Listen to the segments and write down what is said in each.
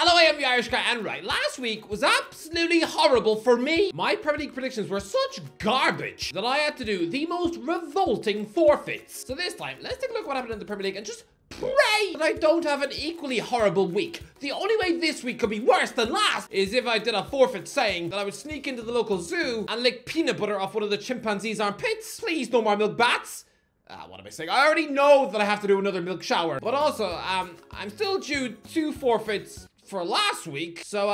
Hello, I am the Irish guy, and right, last week was absolutely horrible for me. My Premier League predictions were such garbage that I had to do the most revolting forfeits. So this time, let's take a look at what happened in the Premier League and just pray that I don't have an equally horrible week. The only way this week could be worse than last is if I did a forfeit saying that I would sneak into the local zoo and lick peanut butter off one of the chimpanzees' armpits. Please, no more milk bats. What am I saying? I already know that I have to do another milk shower. But also, I'm still due 2 forfeits for last week. So,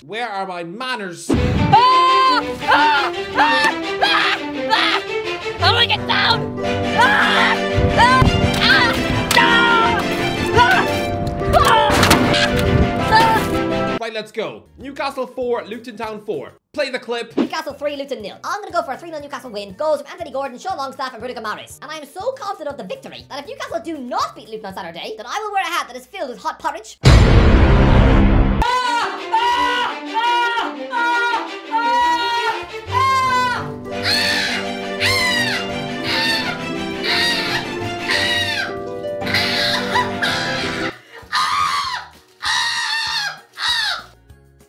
where are my manners? How do I get down? Right, let's go. Newcastle 4, Luton Town 4. Play the clip. Newcastle 3, Luton 0. I'm going to go for a 3-0 Newcastle win. Goals from Anthony Gordon, Sean Longstaff and Bruno Maris. And I am so confident of the victory that if Newcastle do not beat Luton on Saturday, then I will wear a hat that is filled with hot porridge.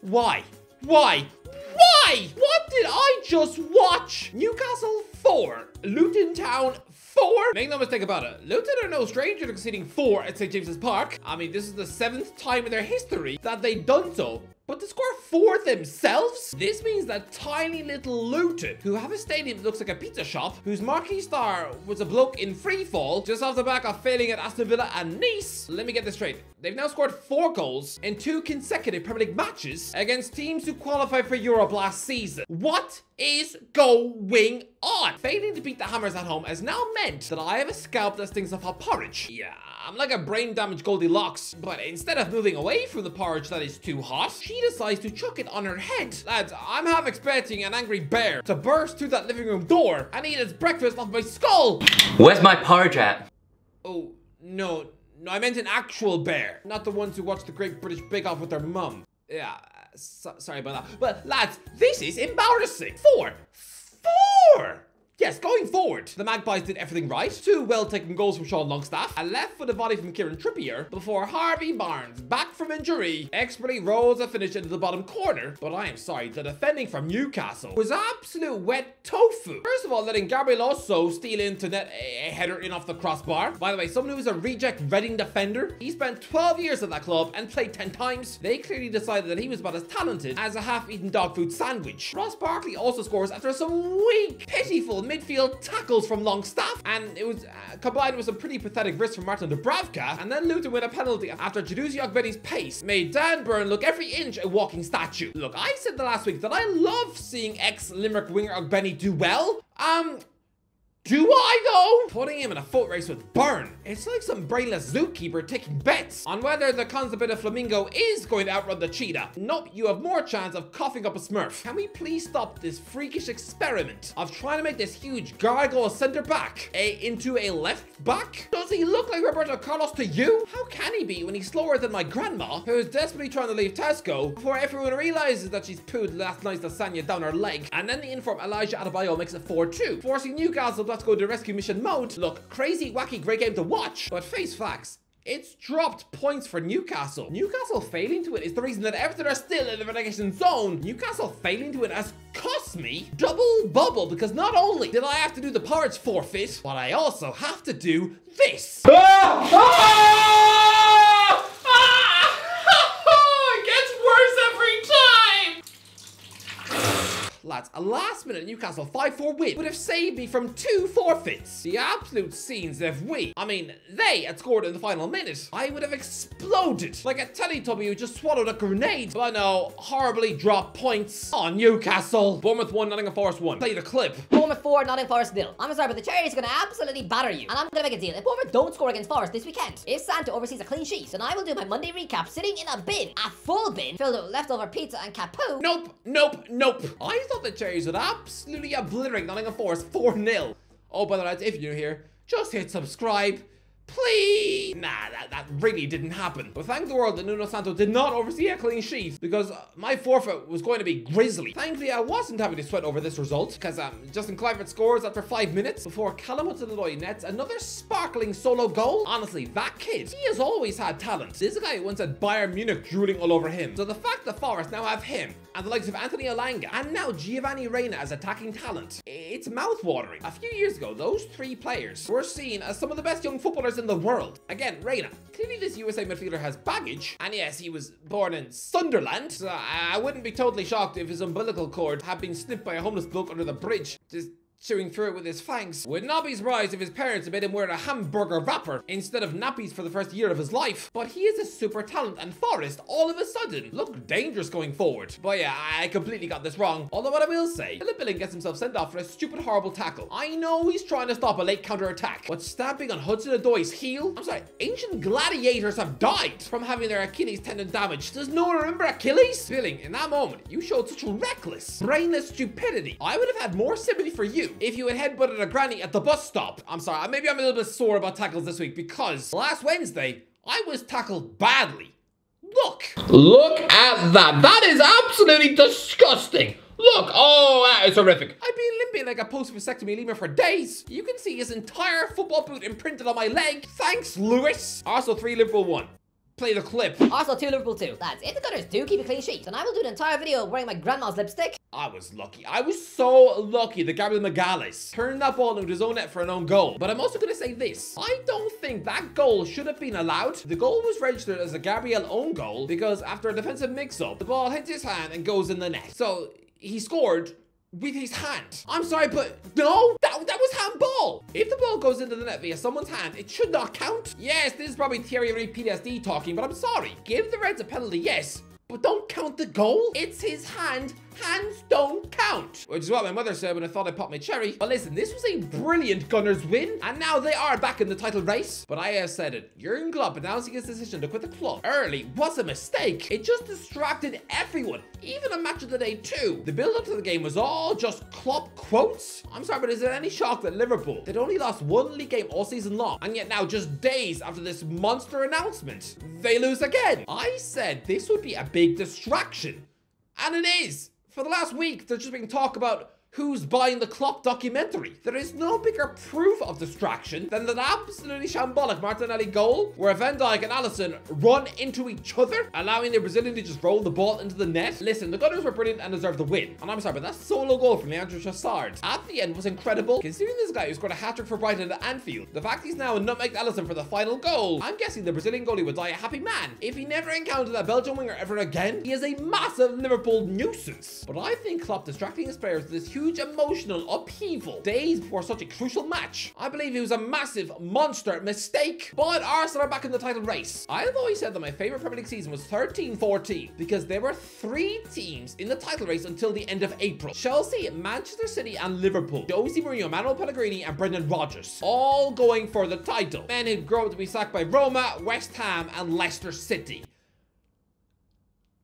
Why? Why? Why? What did I just watch? Newcastle 4, Luton Town 4? Make no mistake about it, Luton are no stranger to conceding 4 at St. James's Park. I mean, this is the 7th time in their history that they've done so. But to score 4 themselves? This means that tiny little Luton, who have a stadium that looks like a pizza shop, whose marquee star was a bloke in free fall, just off the back of failing at Aston Villa and Nice. Let me get this straight. They've now scored 4 goals in 2 consecutive Premier League matches against teams who qualified for Europe last season. What is going on? Failing to beat the Hammers at home has now meant that I have a scalp that stinks of hot porridge. Yeah, I'm like a brain-damaged Goldilocks, but instead of moving away from the porridge that is too hot, she decides to chuck it on her head. Lads, I'm half expecting an angry bear to burst through that living room door and eat its breakfast off my skull. Where's my porridge at? Oh, no, I meant an actual bear, not the ones who watch the Great British Bake Off with their mum. Yeah, sorry about that. But lads, this is embarrassing. 4! Yes, going forward, the Magpies did everything right. 2 well-taken goals from Sean Longstaff, a left-footed volley from Kieran Trippier, before Harvey Barnes, back from injury, expertly rolls a finish into the bottom corner. But I am sorry, the defending from Newcastle was absolute wet tofu. First of all, letting Gabriel Osso steal into net a header in off the crossbar. By the way, someone who is a reject Reading defender. He spent 12 years at that club and played 10 times. They clearly decided that he was about as talented as a half-eaten dog food sandwich. Ross Barkley also scores after some weak, pitiful midfield tackles from Longstaff, and it was combined with some pretty pathetic risks from Martin Dubravka, and then Luton win a penalty after Jaduzi Ogbeni's pace made Dan Burn look every inch a walking statue. Look, I said the last week that I love seeing ex-Limerick winger Ogbeni do well. Do I though? Putting him in a foot race with Byrne. It's like some brainless zookeeper taking bets on whether the constipated flamingo is going to outrun the cheetah. Nope, you have more chance of coughing up a smurf. Can we please stop this freakish experiment of trying to make this huge gargoyle centre back into a left back? Does he look like Roberto Carlos to you? How can he be when he's slower than my grandma, who is desperately trying to leave Tesco before everyone realizes that she's pooed last night's lasagna down her leg? And then the inform Elijah Adebayo makes it 4-2, forcing Newcastle to go to rescue mission mode. Look, crazy, wacky, great game to watch, but face facts, it's dropped points for Newcastle. Newcastle failing to win is the reason that Everton are still in the relegation zone. Newcastle failing to win has cost me double bubble, because not only did I have to do the porridge forfeit, but I also have to do this. It gets worse every time. Lads, a last-minute Newcastle 5-4 win would have saved me from 2 forfeits. The absolute scenes if they had scored in the final minute, I would have exploded like a Teletubby who just swallowed a grenade. But I know, horribly dropped points on Newcastle. Bournemouth 1, Nottingham Forest 1. Play the clip. Bournemouth 4, Nottingham Forest 0. I'm sorry, but the Cherries are going to absolutely batter you. And I'm going to make a deal. If Bournemouth don't score against Forest this weekend, if Santa oversees a clean sheet, then I will do my Monday recap sitting in a bin, a full bin, filled with leftover pizza and capoo. Nope. I thought the Cherries would absolutely obliterate Nottingham Forest 4-0. Oh, by the way, if you're new here, just hit subscribe. Please! Nah, that really didn't happen. But thank the world that Nuno Santo did not oversee a clean sheet, because my forfeit was going to be grisly. Thankfully, I wasn't having to sweat over this result, because Justin Kluivert scores after 5 minutes before Callum Hudson-Odoi nets another sparkling solo goal. Honestly, that kid, he has always had talent. This is a guy who once had Bayern Munich drooling all over him. So the fact that Forest now have him, and the likes of Anthony Elanga, and now Giovanni Reina as attacking talent, it's mouth-watering. A few years ago, those 3 players were seen as some of the best young footballers in the world. Again, Reina, clearly this USA midfielder has baggage, and yes, he was born in Sunderland, so I wouldn't be totally shocked if his umbilical cord had been snipped by a homeless bloke under the bridge, just chewing through it with his fangs. Would not be surprised if his parents had made him wear a hamburger wrapper instead of nappies for the first year of his life. But he is a super talent, and Forest, all of a sudden, look dangerous going forward. But yeah, I completely got this wrong. Although what I will say, Philip Billing gets himself sent off for a stupid, horrible tackle. I know he's trying to stop a late counter-attack, but stamping on Hudson-Odoi's heel? I'm sorry, ancient gladiators have died from having their Achilles tendon damaged. Does no one remember Achilles? Billing, in that moment, you showed such reckless, brainless stupidity. I would have had more sympathy for you if you had headbutted a granny at the bus stop. I'm sorry, maybe I'm a little bit sore about tackles this week, because last Wednesday, I was tackled badly. Look at that. That is absolutely disgusting. Look, oh, that is horrific. I've been limping like a post-vasectomy lemur for days. You can see his entire football boot imprinted on my leg. Thanks, Lewis. Arsenal 3, Liverpool 1. Play the clip. Arsenal 2, Liverpool 2. Lads, if the Gunners do keep a clean sheet, then I will do an entire video wearing my grandma's lipstick. I was lucky. I was so lucky that Gabriel Magalhaes turned that ball into his own net for an own goal. But I'm also going to say this. I don't think that goal should have been allowed. The goal was registered as a Gabriel own goal because after a defensive mix-up, the ball hits his hand and goes in the net. So he scored with his hand. I'm sorry, but no, that was handball. If the ball goes into the net via someone's hand, it should not count. Yes, this is probably Thierry Henry PTSD talking, but I'm sorry. Give the Reds a penalty, yes, but don't count the goal. It's his hand. Hands don't count. Which is what my mother said when I thought I popped my cherry. But listen, this was a brilliant Gunners win, and now they are back in the title race. But I have said it, Jurgen Klopp announcing his decision to quit the club early was a mistake. It just distracted everyone, even a match of the day too. The build up to the game was all just Klopp quotes. I'm sorry, but is it any shock that Liverpool, they'd only lost 1 league game all season long, and yet now just days after this monster announcement, they lose again? I said this would be a big distraction, and it is. For the last week, there's just been talk about who's buying the Klopp documentary. There is no bigger proof of distraction than that absolutely shambolic Martinelli goal where Van Dijk and Alisson run into each other, allowing the Brazilian to just roll the ball into the net. Listen, the Gunners were brilliant and deserved the win. And I'm sorry, but that solo goal from Leandro Trossard at the end was incredible. Considering this guy who scored a hat-trick for Brighton at Anfield, the fact he's now nutmegged Alisson for the final goal, I'm guessing the Brazilian goalie would die a happy man if he never encountered a Belgian winger ever again. He is a massive Liverpool nuisance. But I think Klopp distracting his players with this huge emotional upheaval days before such a crucial match, I believe it was a massive monster mistake. But Arsenal are back in the title race. I've always said that my favorite Premier League season was 13-14 because there were 3 teams in the title race until the end of April. Chelsea, Manchester City and Liverpool. Jose Mourinho, Manuel Pellegrini and Brendan Rodgers, all going for the title. Men who'd grown up to be sacked by Roma, West Ham and Leicester City.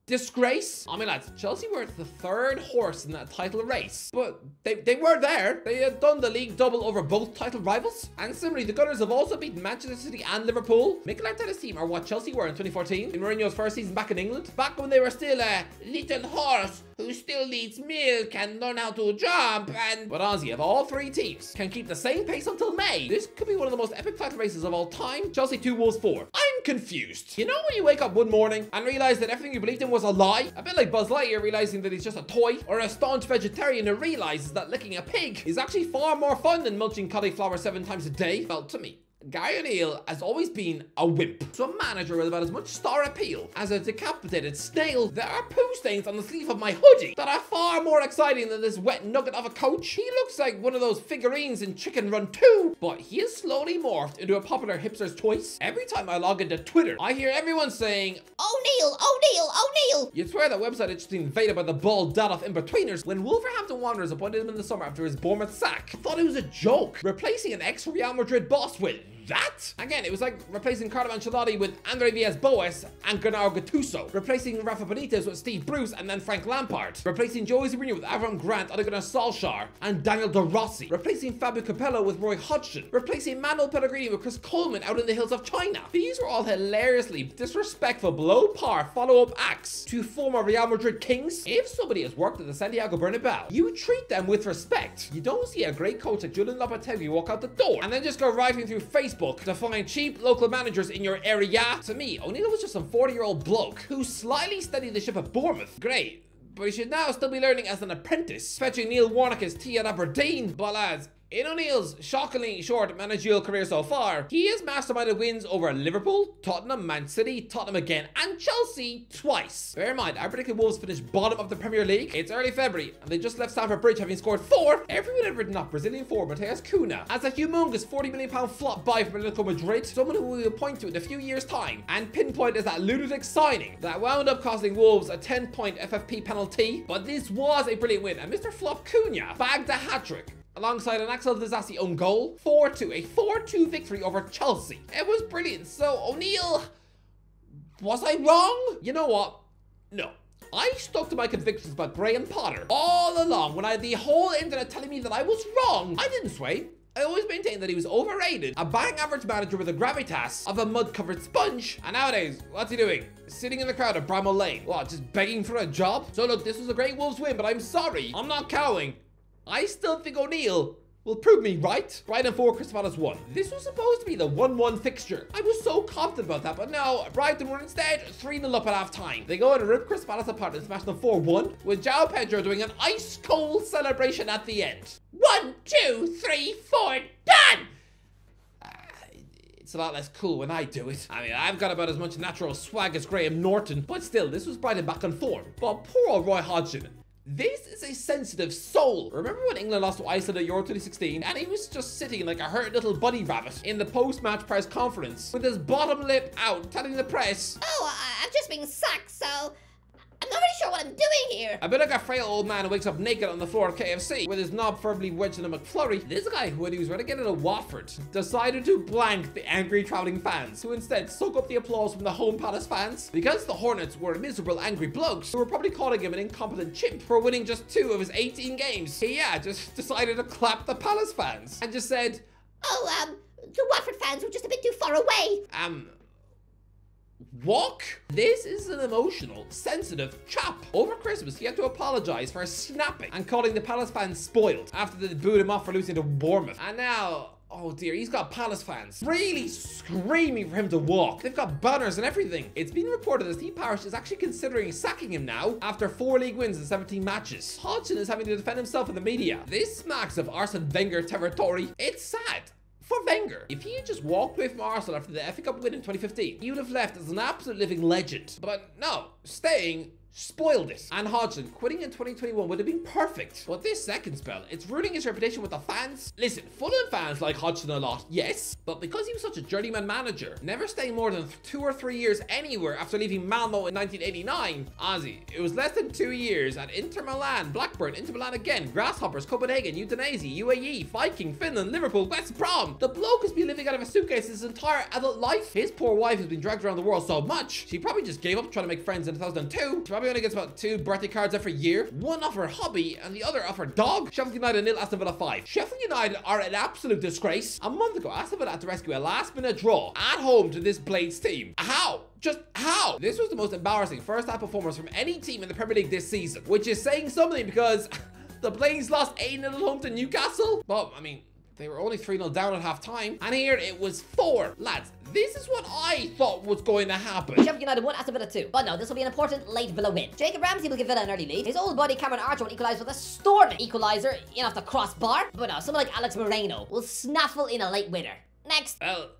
Disgrace? I mean, lads, Chelsea were the 3rd horse in that title race, but they were there. They had done the league double over both title rivals. And similarly, the Gunners have also beaten Manchester City and Liverpool. Mikel Arteta's team are what Chelsea were in 2014, in Mourinho's first season back in England, back when they were still a little horse who still needs milk and learn how to jump. But honestly, if all 3 teams can keep the same pace until May, this could be one of the most epic title races of all time. Chelsea 2, Wolves 4. I'm confused. You know when you wake up one morning and realize that everything you believed in was a lie? A bit like Buzz Lightyear realizing that he's just a toy, or a staunch vegetarian who realizes that licking a pig is actually far more fun than mulching cauliflower 7 times a day. Well, to me, Gary O'Neill has always been a wimp. So a manager with about as much star appeal as a decapitated snail. There are poo stains on the sleeve of my hoodie that are far more exciting than this wet nugget of a coach. He looks like one of those figurines in Chicken Run 2, but he has slowly morphed into a popular hipster's choice. Every time I log into Twitter, I hear everyone saying, "O'Neill, O'Neill, O'Neill." You'd swear that website had just been invaded by the bald dad of in-betweeners when Wolverhampton Wanderers appointed him in the summer after his Bournemouth sack. I thought it was a joke, replacing an ex-Real Madrid boss with that? Again, it was like replacing Carlo Ancelotti with Andre Villas-Boas and Gennaro Gattuso, replacing Rafa Benitez with Steve Bruce and then Frank Lampard, replacing Jose Mourinho with Avram Grant, Ole Gunnar Solskjaer, and Daniel De Rossi, replacing Fabio Capello with Roy Hodgson, replacing Manuel Pellegrini with Chris Coleman out in the hills of China. These were all hilariously disrespectful, below par follow-up acts to former Real Madrid kings. If somebody has worked at the Santiago Bernabeu, you treat them with respect. You don't see a great coach like Julian Lopetegui walk out the door and then just go rifling through Facebook to find cheap local managers in your area. To me, O'Neill was just some 40-year-old bloke who slightly steadied the ship at Bournemouth. Great, but he should now still be learning as an apprentice, fetching Neil Warnock as tea at Aberdeen. But lads, in O'Neill's shockingly short managerial career so far, he has masterminded wins over Liverpool, Tottenham, Man City, Tottenham again, and Chelsea twice. Bear in mind, our predicted Wolves finished bottom of the Premier League. It's early February, and they just left Stamford Bridge having scored 4. Everyone had written off Brazilian forward Mateus Cunha as a humongous £40 million flop buy from Atletico Madrid, someone who we will point to in a few years' time, and pinpoint as that lunatic signing that wound up costing Wolves a 10-point FFP penalty. But this was a brilliant win, and Mr. Flop Cunha bagged a hat-trick alongside an Axel Disasi own goal. 4-2, a 4-2 victory over Chelsea. It was brilliant. So O'Neill, was I wrong? You know what? No. I stuck to my convictions about Graham Potter all along when I had the whole internet telling me that I was wrong. I didn't sway. I always maintained that he was overrated, a bang average manager with the gravitas of a mud-covered sponge. And nowadays, what's he doing? Sitting in the crowd at Bramall Lane. What, just begging for a job? So look, this was a great Wolves win, but I'm sorry. I'm not cowing. I still think O'Neill will prove me right. Brighton 4, Crystal Palace 1. This was supposed to be the 1-1 fixture. I was so confident about that, but no, Brighton were instead 3-0 up at half time. They go and rip Crystal Palace apart and smash them 4-1, with João Pedro doing an ice-cold celebration at the end. 1, 2, 3, 4, done! It's a lot less cool when I do it. I mean, I've got about as much natural swag as Graham Norton, but still, this was Brighton back on form. But poor old Roy Hodgson. This is a sensitive soul. Remember when England lost to Iceland at Euro 2016 and he was just sitting like a hurt little bunny rabbit in the post-match press conference with his bottom lip out telling the press, "Oh, I've just been sacked, so I'm not really sure what I'm doing here." A bit like a frail old man who wakes up naked on the floor of KFC with his knob firmly wedged in a McFlurry. This guy, when he was relegated to Watford, decided to blank the angry travelling fans, who instead soak up the applause from the home Palace fans. Because the Hornets were miserable angry blokes who were probably calling him an incompetent chimp for winning just 2 of his 18 games. He, just decided to clap the Palace fans and just said, "Oh, the Watford fans were just a bit too far away." Walk? This is an emotional, sensitive chap. Over Christmas, he had to apologize for snapping and calling the Palace fans spoiled after they booed him off for losing to Bournemouth. And now, oh dear, he's got Palace fans really screaming for him to walk. They've got banners and everything. It's been reported that Steve Parish is actually considering sacking him now after 4 league wins in 17 matches. Hodgson is having to defend himself in the media. This smacks of Arsene Wenger territory. It's sad for Wenger. If he had just walked away from Arsenal after the FA Cup win in 2015, he would have left as an absolute living legend. But no, staying spoiled it. And Hodgson quitting in 2021 would have been perfect. But this second spell, it's ruining his reputation with the fans. Listen, Fulham fans like Hodgson a lot, yes, but because he was such a journeyman manager, never staying more than 2 or 3 years anywhere after leaving Malmo in 1989, Ozzy, it was less than 2 years at Inter Milan, Blackburn, Inter Milan again, Grasshoppers, Copenhagen, Udinese, UAE, Viking, Finland, Liverpool, West Brom. The bloke has been living out of a suitcase his entire adult life. His poor wife has been dragged around the world so much, she probably just gave up trying to make friends in 2002. She probably only gets about 2 birthday cards every year, one off her hobby and the other off her dog. Sheffield United 0, Aston Villa 5. Sheffield United are an absolute disgrace. A month ago, Aston Villa had to rescue a last-minute draw at home to this Blades team. How? Just how? This was the most embarrassing first-half performance from any team in the Premier League this season, which is saying something because the Blades lost 8-0 at home to Newcastle. Well, I mean, they were only 3-0 down at half-time, and here it was 4. Lads, this is what I thought was going to happen. Sheffield United 1, Aston Villa 2. But no, this will be an important late Villa win. Jacob Ramsey will give Villa an early lead. His old buddy Cameron Archer will equalise with a storming equaliser in off the crossbar. But no, someone like Alex Moreno will snaffle in a late winner. Next. Well,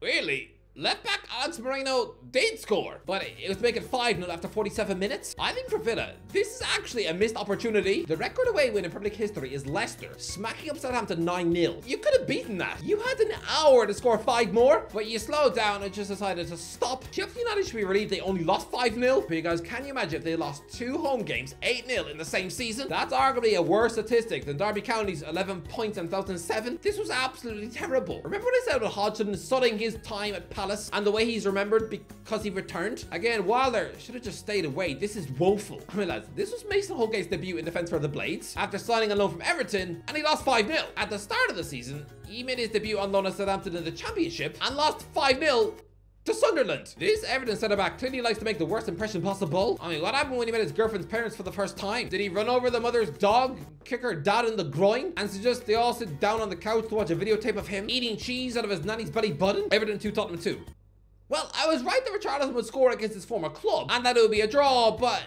really, Left back Alex Moreno did score, but it was making 5-0 after 47 minutes. I think for Villa, this is actually a missed opportunity. The record away win in Premier League history is Leicester, smacking up Southampton 9-0. You could have beaten that. You had an hour to score 5 more, but you slowed down and just decided to stop. Sheffield United should be relieved they only lost 5-0, because can you imagine if they lost 2 home games 8-0 in the same season? That's arguably a worse statistic than Derby County's 11 points in 2007. This was absolutely terrible. Remember what I said about Hodgson studying his time at Palace and the way he's remembered because he returned? Again, Wilder should have just stayed away. This is woeful. I mean, lads, this was Mason Holgate's debut in defence for the Blades after signing a loan from Everton, and he lost 5-0. At the start of the season, he made his debut on loan at Southampton in the Championship and lost 5-0 to Sunderland. This Everton centre-back clearly likes to make the worst impression possible. I mean, what happened when he met his girlfriend's parents for the first time? Did he run over the mother's dog, kick her dad in the groin, and suggest they all sit down on the couch to watch a videotape of him eating cheese out of his nanny's belly button? Everton 2, Tottenham 2. Well, I was right that Richarlison would score against his former club, and that it would be a draw, but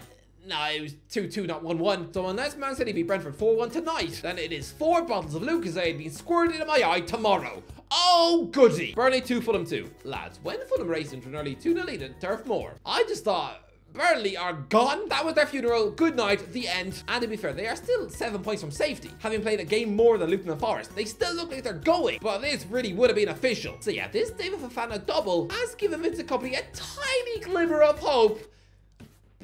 no, it was 2-2, not 1-1. So unless Man City beat Brentford 4-1 tonight, then it is 4 bottles of Lucozade being squirted into my eye tomorrow. Oh, goody. Burnley 2, Fulham 2. Lads, when Fulham raced into an early 2-0 lead at Turf Moor, I just thought, Burnley are gone. That was their funeral. Good night. The end. And to be fair, they are still 7 points from safety, having played a game more than Luton and Forest. They still look like they're going, but this really would have been official. So yeah, this David Fofana double has given Vincent Kompany a tiny glimmer of hope,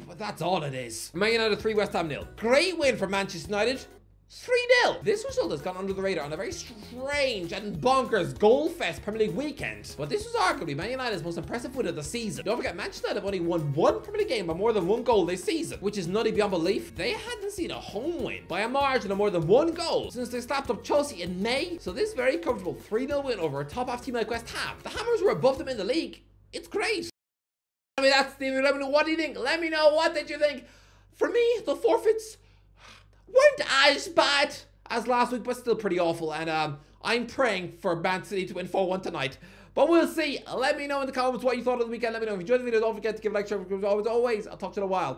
but that's all it is. Man United 3, West Ham 0. Great win for Manchester United. 3-0. This result has gone under the radar on a very strange and bonkers goal fest Premier League weekend. But this was arguably Man United's most impressive win of the season. Don't forget, Manchester United have only won 1 Premier League game by more than 1 goal this season, which is nutty beyond belief. They hadn't seen a home win by a margin of more than 1 goal since they slapped up Chelsea in May. So this very comfortable 3-0 win over a top-half team like West Ham. The Hammers were above them in the league. It's great. I mean, that's the... Let me know, what do you think? Let me know, what did you think? For me, the forfeits weren't as bad as last week, but still pretty awful. And I'm praying for Man City to win 4-1 tonight. But we'll see. Let me know in the comments what you thought of the weekend. Let me know if you enjoyed the video. Don't forget to give a like, share, subscribe. As always, I'll talk to you in a while.